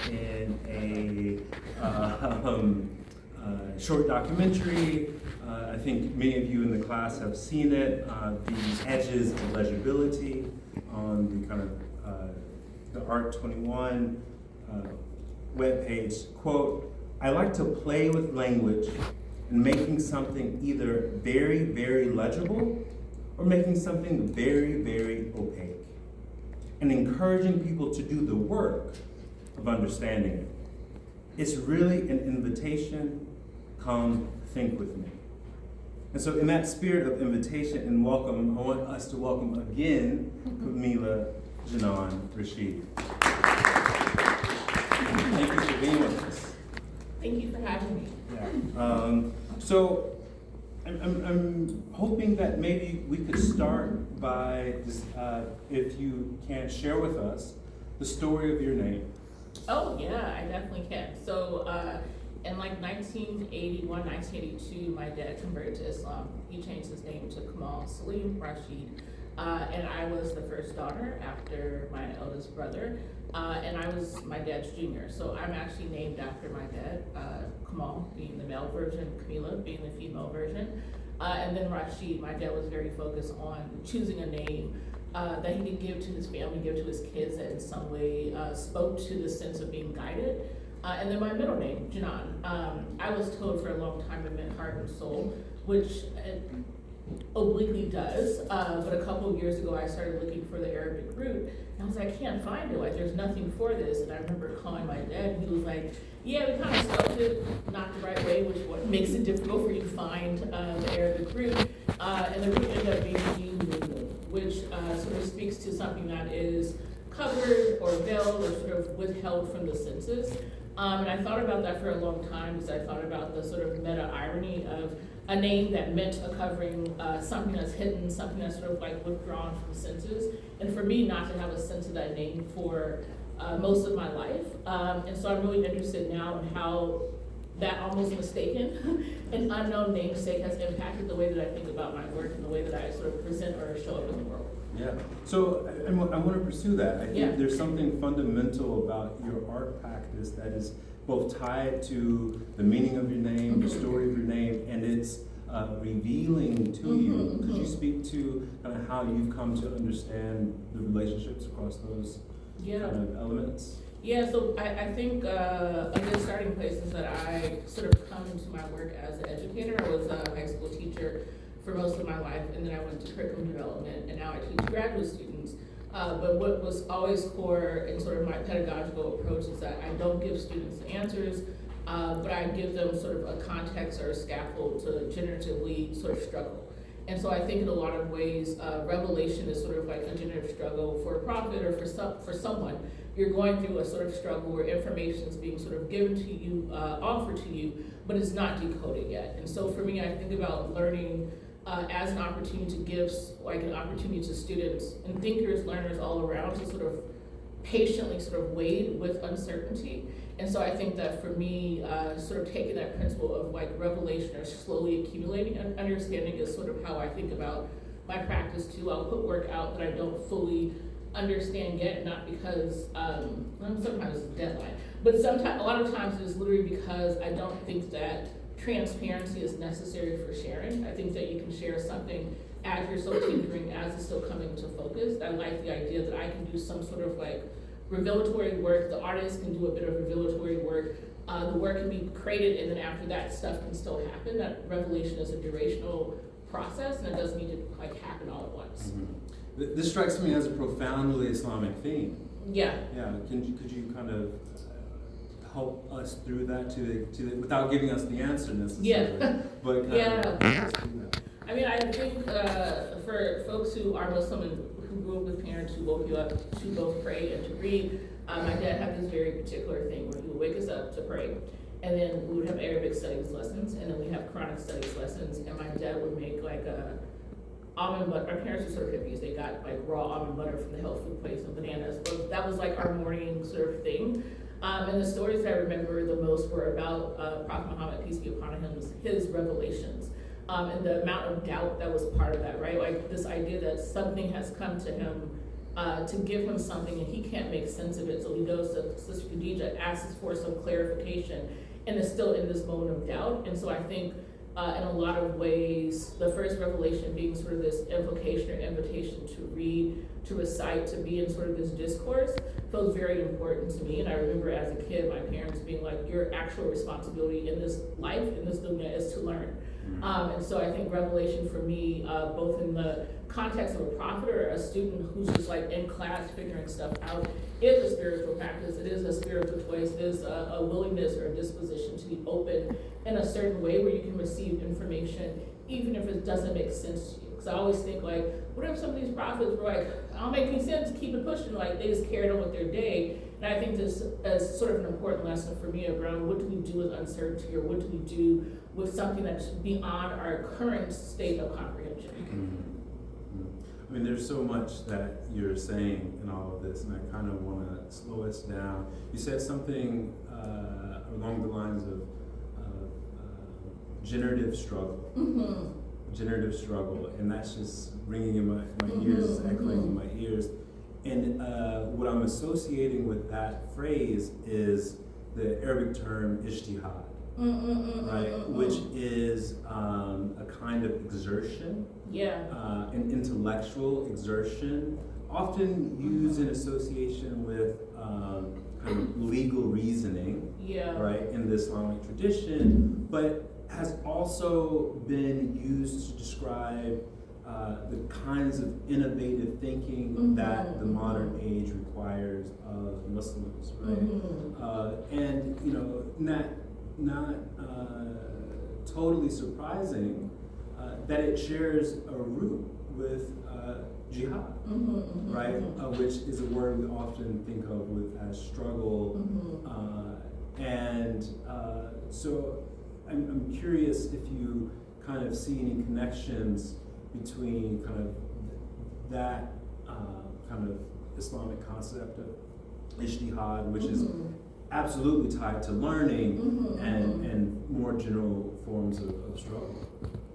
in a short documentary. I think many of you in the class have seen it, The Edges of Legibility, on the kind of the Art21 webpage. Quote, "I like to play with language and making something either very, very legible or making something very, very opaque, and encouraging people to do the work of understanding it. It's really an invitation, come think with me." And so in that spirit of invitation and welcome, I want us to welcome again Camila Janan Rashid. Thank you for being with us. Thank you for having me. Yeah. So I'm hoping that maybe we could start by just, if you can share with us the story of your name. Oh yeah, I definitely can. So in like 1981, 1982, my dad converted to Islam. He changed his name to Kamal Salim Rashid. And I was the first daughter after my eldest brother. And I was my dad's junior. So I'm actually named after my dad, Kamal being the male version, Camila being the female version. And then Rashid, my dad was very focused on choosing a name that he could give to his family, give to his kids that in some way spoke to the sense of being guided. And then my middle name, Janan. I was told for a long time it meant heart and soul, which it obliquely does. But a couple of years ago, I started looking for the Arabic root, and I was like, I can't find it. Like, there's nothing for this. And I remember calling my dad, and he was like, yeah, we kind of spelled it not the right way, which what makes it difficult for you to find the Arabic root. And the root ended up being Yun, which sort of speaks to something that is covered or veiled or sort of withheld from the senses. And I thought about that for a long time because I thought about the sort of meta irony of a name that meant a covering, something that's hidden, something that's sort of like withdrawn from senses. And for me, not to have a sense of that name for most of my life. And so I'm really interested now in how that almost mistaken and unknown namesake has impacted the way that I think about my work and the way that I sort of present or show up in the world. Yeah, so I want to pursue that. I think there's something fundamental about your art practice that is both tied to the meaning of your name, the story of your name, and it's revealing to you. Could you speak to kind of how you've come to understand the relationships across those kind of elements? Yeah, so I think a good starting place is that I sort of come into my work as an educator. I was a high school teacher for most of my life, and then I went to curriculum development, and now I teach graduate students. But what was always core in sort of my pedagogical approach is that I don't give students the answers, but I give them sort of a context or a scaffold to generatively sort of struggle. And so I think in a lot of ways, revelation is sort of like a generative struggle for a prophet or for someone. You're going through a sort of struggle where information is being sort of given to you, offered to you, but it's not decoded yet. And so for me, I think about learning as an opportunity to give, like an opportunity to students and thinkers, learners all around to sort of patiently sort of wade with uncertainty. And so I think that for me, sort of taking that principle of like revelation or slowly accumulating understanding is sort of how I think about my practice too. I'll put work out that I don't fully understand yet, not because, sometimes it's a deadline, but sometimes, a lot of times it's literally because I don't think that transparency is necessary for sharing. I think that you can share something as you're still tinkering, as it's still coming to focus. I like the idea that I can do some sort of like revelatory work, the artist can do a bit of revelatory work, the work can be created, and then after that stuff can still happen. That revelation is a durational process, and it doesn't need to like happen all at once. Mm-hmm. This strikes me as a profoundly Islamic theme. Yeah. Yeah, could you kind of help us through that to the without giving us the answer necessarily? Yeah. But I mean, I think for folks who are Muslim and who grew up with parents who woke you up to both pray and to read, my dad had this very particular thing where he would wake us up to pray, and then we would have Arabic studies lessons, and then we have Quranic studies lessons, and my dad would make like a almond butter. Our parents were sort of hippies. They got like raw almond butter from the health food place and bananas. But that was like our morning sort of thing. And the stories that I remember the most were about Prophet Muhammad, peace be upon him, his revelations. And the amount of doubt that was part of that, right? Like this idea that something has come to him to give him something and he can't make sense of it. So he goes to Sister Khadijah, asks for some clarification, and is still in this moment of doubt. And so I think in a lot of ways, the first revelation being sort of this invocation or invitation to read, to recite, to be in sort of this discourse feels very important to me. And I remember as a kid, my parents being like, your actual responsibility in this life, in this dunya, is to learn. And so I think revelation for me, both in the context of a prophet or a student who's just like in class figuring stuff out, is a spiritual practice. It is a spiritual choice. It is a willingness or a disposition to be open in a certain way where you can receive information even if it doesn't make sense to you. Because I always think like, what if some of these prophets were like, it don't make any sense, keep it pushing, like they just carried on with their day. And I think this is sort of an important lesson for me around what do we do with uncertainty, or what do we do with something that's beyond our current state of comprehension. I mean, there's so much that you're saying in all of this, and I kind of want to slow us down. You said something along the lines of generative struggle. Generative struggle, and that's just ringing in my ears, echoing in my ears. And what I'm associating with that phrase is the Arabic term ijtihad, right? Which is a kind of exertion, an intellectual exertion, often used in association with kind of legal reasoning, right, in the Islamic tradition, but has also been used to describe the kinds of innovative thinking that the modern age requires of Muslims, right? And you know, not totally surprising that it shares a root with jihad, right? Which is a word we often think of as struggle, and so I'm curious if you kind of see any connections between kind of that kind of Islamic concept of ijtihad, which is absolutely tied to learning and more general forms of struggle.